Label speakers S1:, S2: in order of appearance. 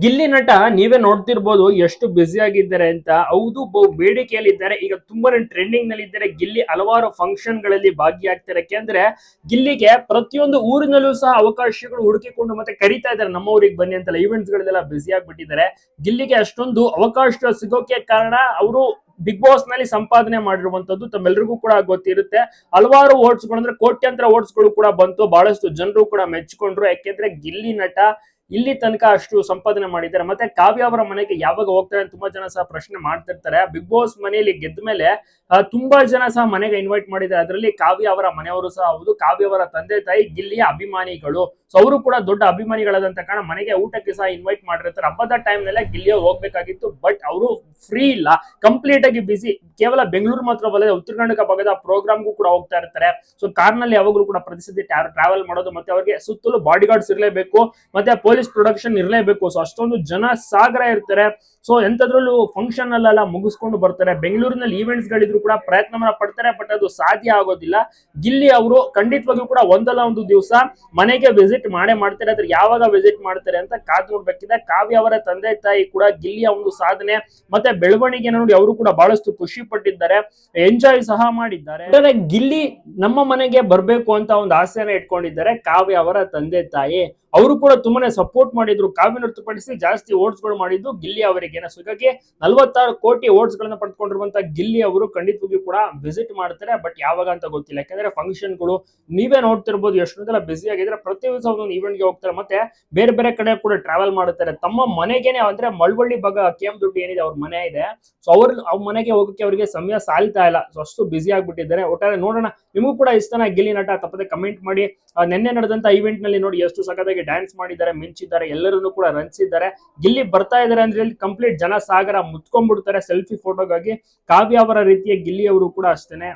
S1: ಗಿಲ್ಲಿ ನಟ ನೀವೇ ನೋಡ್ತಿರ್ಬೋದು ಎಷ್ಟು ಬ್ಯುಸಿ ಆಗಿದ್ದಾರೆ ಅಂತ. ಹೌದು, ಬಹು ಬೇಡಿಕೆಯಲ್ಲಿದ್ದಾರೆ. ಈಗ ತುಂಬಾನೇ ಟ್ರೆಂಡಿಂಗ್ ನಲ್ಲಿ ಇದ್ದಾರೆ ಗಿಲ್ಲಿ. ಹಲವಾರು ಫಂಕ್ಷನ್ ಗಳಲ್ಲಿ ಭಾಗಿಯಾಗ್ತಾರೆ. ಯಾಕೆಂದ್ರೆ ಗಿಲ್ಲಿಗೆ ಪ್ರತಿಯೊಂದು ಊರಿನಲ್ಲೂ ಸಹ ಅವಕಾಶಗಳು ಹುಡುಕಿಕೊಂಡು ಮತ್ತೆ ಕರಿತಾ ಇದ್ದಾರೆ, ನಮ್ಮ ಊರಿಗೆ ಬನ್ನಿ ಅಂತೆಲ್ಲ. Events ಗಳಲ್ಲೆಲ್ಲ busy ಆಗ್ಬಿಟ್ಟಿದ್ದಾರೆ. ಗಿಲ್ಲಿಗೆ ಅಷ್ಟೊಂದು ಅವಕಾಶ ಸಿಗೋಕೆ ಕಾರಣ ಅವರು ಬಿಗ್ ಬಾಸ್ ನಲ್ಲಿ ಸಂಪಾದನೆ ಮಾಡಿರುವಂತದ್ದು ತಮ್ಮೆಲ್ಲರಿಗೂ ಕೂಡ ಗೊತ್ತಿರುತ್ತೆ. ಹಲವಾರು ಓಟ್ಸ್ ಗಳು, ಅಂದ್ರೆ ಕೋಟ್ಯಾಂತರ ಓಟ್ಸ್ ಗಳು ಕೂಡ ಬಂತು. ಬಹಳಷ್ಟು ಜನರು ಕೂಡ ಮೆಚ್ಚಿಕೊಂಡ್ರು. ಯಾಕೆಂದ್ರೆ ಗಿಲ್ಲಿ ನಟ ಇಲ್ಲಿ ತನಕ ಅಷ್ಟು ಸಂಪಾದನೆ ಮಾಡಿದ್ದಾರೆ. ಮತ್ತೆ ಕಾವ್ಯ ಅವರ ಮನೆಗೆ ಯಾವಾಗ ಹೋಗ್ತಾರೆ ಅಂತ ತುಂಬಾ ಜನ ಸಹ ಪ್ರಶ್ನೆ ಮಾಡ್ತಿರ್ತಾರೆ. ಬಿಗ್ ಬಾಸ್ ಮನೆಯಲ್ಲಿ ಗೆದ್ದ ಮೇಲೆ ತುಂಬಾ ಜನ ಸಹ ಮನೆಗೆ ಇನ್ವೈಟ್ ಮಾಡಿದ್ದಾರೆ. ಅದರಲ್ಲಿ ಕಾವ್ಯ ಅವರ ಮನೆಯವರು ಸಹ ಹೌದು. ಕಾವ್ಯ ಅವರ ತಂದೆ ತಾಯಿ ಗಿಲ್ಲಿಯ ಅಭಿಮಾನಿಗಳು. ಸೊ ಅವರು ಕೂಡ ದೊಡ್ಡ ಅಭಿಮಾನಿಗಳಾದಂತ ಕಾರಣ ಮನೆಗೆ ಊಟಕ್ಕೆ ಸಹ ಇನ್ವೈಟ್ ಮಾಡಿರ್ತಾರೆ. ಹಬ್ಬದ ಟೈಮ್ ನಲ್ಲೇ ಗಿಲ್ಲಿ ಹೋಗ್ಬೇಕಾಗಿತ್ತು, ಬಟ್ ಅವರು ಫ್ರೀ ಇಲ್ಲ, ಕಂಪ್ಲೀಟ್ ಆಗಿ ಬಿಸಿ. ಕೇವಲ ಬೆಂಗಳೂರು ಮಾತ್ರವಲ್ಲದೆ ಉತ್ತರ ಕರ್ನಾಟಕ ಭಾಗದ ಪ್ರೋಗ್ರಾಮ್ಗೂ ಕೂಡ ಹೋಗ್ತಾ ಇರ್ತಾರೆ. ಸೊ ಕಾರ್ನಲ್ಲಿ ಯಾವಾಗಲೂ ಕೂಡ ಪ್ರತಿಸತಿ ಟ್ರಾವೆಲ್ ಮಾಡೋದು, ಮತ್ತೆ ಅವರಿಗೆ ಸುತ್ತಲೂ ಬಾಡಿ ಗಾರ್ಡ್ಸ್ ಇರಲೇಬೇಕು, ಮತ್ತೆ ಪೊಲೀಸ್ ಪ್ರೊಡಕ್ಷನ್ ಇರಲೇಬೇಕು. ಸೊ ಅಷ್ಟೊಂದು ಜನ ಸಾಗರ ಇರ್ತಾರೆ. ಸೊ ಎಂತದ್ರಲ್ಲೂ ಫಂಕ್ಷನ್ ಅಲ್ಲೆಲ್ಲ ಮುಗಿಸ್ಕೊಂಡು ಬರ್ತಾರೆ. ಬೆಂಗಳೂರಿನಲ್ಲಿ ಈವೆಂಟ್ಸ್ ಗಳಿದ್ರು ಕೂಡ ಪ್ರಯತ್ನ ಪಡ್ತಾರೆ, ಬಟ್ ಅದು ಸಾಧ್ಯ ಆಗೋದಿಲ್ಲ. ಗಿಲ್ಲಿ ಅವರು ಖಂಡಿತವಾಗಿಯೂ ಕೂಡ ಒಂದಲ್ಲ ಒಂದು ದಿವಸ ಮನೆಗೆ ವಿಸಿಟ್ ಮಾಡೇ ಮಾಡ್ತಾರೆ. ಆದ್ರೆ ಯಾವಾಗ ವಿಸಿಟ್ ಮಾಡ್ತಾರೆ ಅಂತ ಕಾದು ನೋಡ್ಬೇಕಿದೆ. ಕಾವ್ಯ ಅವರ ತಂದೆ ತಾಯಿ ಕೂಡ ಗಿಲ್ಲಿಯ ಒಂದು ಸಾಧನೆ ಮತ್ತೆ ಬೆಳವಣಿಗೆ ನೋಡಿ ಅವರು ಕೂಡ ಬಹಳಷ್ಟು ಖುಷಿ ಪಟ್ಟಿದ್ದಾರೆ, ಎಂಜಾಯ್ ಸಹ ಮಾಡಿದ್ದಾರೆ. ಗಿಲ್ಲಿ ನಮ್ಮ ಮನೆಗೆ ಬರ್ಬೇಕು ಅಂತ ಒಂದು ಆಸೆನ ಇಟ್ಕೊಂಡಿದ್ದಾರೆ ಕಾವ್ಯ ಅವರ ತಂದೆ ತಾಯಿ. ಅವರು ಕೂಡ ತುಂಬಾನೇ ಸಪೋರ್ಟ್ ಮಾಡಿದ್ರು. ಕಾವ್ಯ ಹೊರತುಪಡಿಸಿ ಜಾಸ್ತಿ ಓಟ್ಸ್ ಗಳು ಮಾಡಿದ್ದು ಗಿಲ್ಲಿ ಅವರಿಗೆ. ಹಾಗಾಗಿ 46 ಕೋಟಿ ಓಟ್ಸ್ ಗಳನ್ನ ಪಡೆದುಕೊಂಡಿರುವಂತಹ ಗಿಲ್ಲಿ ಅವರು ಖಂಡಿತವಾಗಿಯೂ ಕೂಡ ವಿಸಿಟ್ ಮಾಡ್ತಾರೆ, ಬಟ್ ಯಾವಾಗ ಅಂತ ಗೊತ್ತಿಲ್ಲ. ಯಾಕಂದ್ರೆ ಫಂಕ್ಷನ್ ಗಳು ನೀವೇ ನೋಡ್ತಿರ್ಬೋದು ಎಷ್ಟೊಂದೆಲ್ಲ ಬಿಸಿ ಆಗಿದ್ರೆ. ಪ್ರತಿ ದಿವಸ ಒಂದೊಂದು ಇವೆಂಟ್ ಗೆ ಹೋಗ್ತಾರೆ, ಮತ್ತೆ ಬೇರೆ ಬೇರೆ ಕಡೆ ಕೂಡ ಟ್ರಾವೆಲ್ ಮಾಡುತ್ತಾರೆ. ತಮ್ಮ ಮನೆಗೇನೆ, ಅಂದ್ರೆ ಮಳವಳ್ಳಿ ಭಾಗ ಕೆಎಂ ದುಡ್ಡು ಏನಿದೆ ಅವ್ರ ಮನೆ ಇದೆ, ಸೊ ಅವ್ರ ಮನೆಗೆ ಹೋಗಕ್ಕೆ ಅವರಿಗೆ ಸಮಯ ಸಾಲ್ತಾ ಇಲ್ಲ. ಸೊ ಅಷ್ಟು ಬಿಸಿ ಆಗ್ಬಿಟ್ಟಿದ್ದಾರೆ. ಒಟ್ಟಾರೆ ನೋಡೋಣ, ನಿಮಗೂ ಕೂಡ ಇಷ್ಟನ ಗಿಲ್ಲಿ ನಟ? ತಪ್ಪದೆ ಕಮೆಂಟ್ ಮಾಡಿ. ನಿನ್ನೆ ನಡೆದಂತ ಇವೆಂಟ್ ನಲ್ಲಿ ನೋಡಿ ಎಷ್ಟು ಸಖತ್ತಾಗಿ ಡ್ಯಾನ್ಸ್ ಮಾಡಿದ್ದಾರೆ, ಮಿಂಚಿದ್ದಾರೆ, ಎಲ್ಲರನ್ನು ಕೂಡ ರಂಚಿದ್ದಾರೆ. ಗಿಲ್ಲಿ ಬರ್ತಾ ಇದಾರೆ ಅಂದ್ರೆ ಇಲ್ಲಿ ಕಂಪ್ಲೀಟ್ ಜನ ಸಾಗರ ಮುತ್ಕೊಂಡ್ಬಿಡ್ತಾರೆ ಸೆಲ್ಫಿ ಫೋಟೋಗಾಗಿ. ಕಾವ್ಯ ಅವರ ರೀತಿಯ ಗಿಲ್ಲಿ ಅವರು ಕೂಡ ಅಷ್ಟೇನೆ.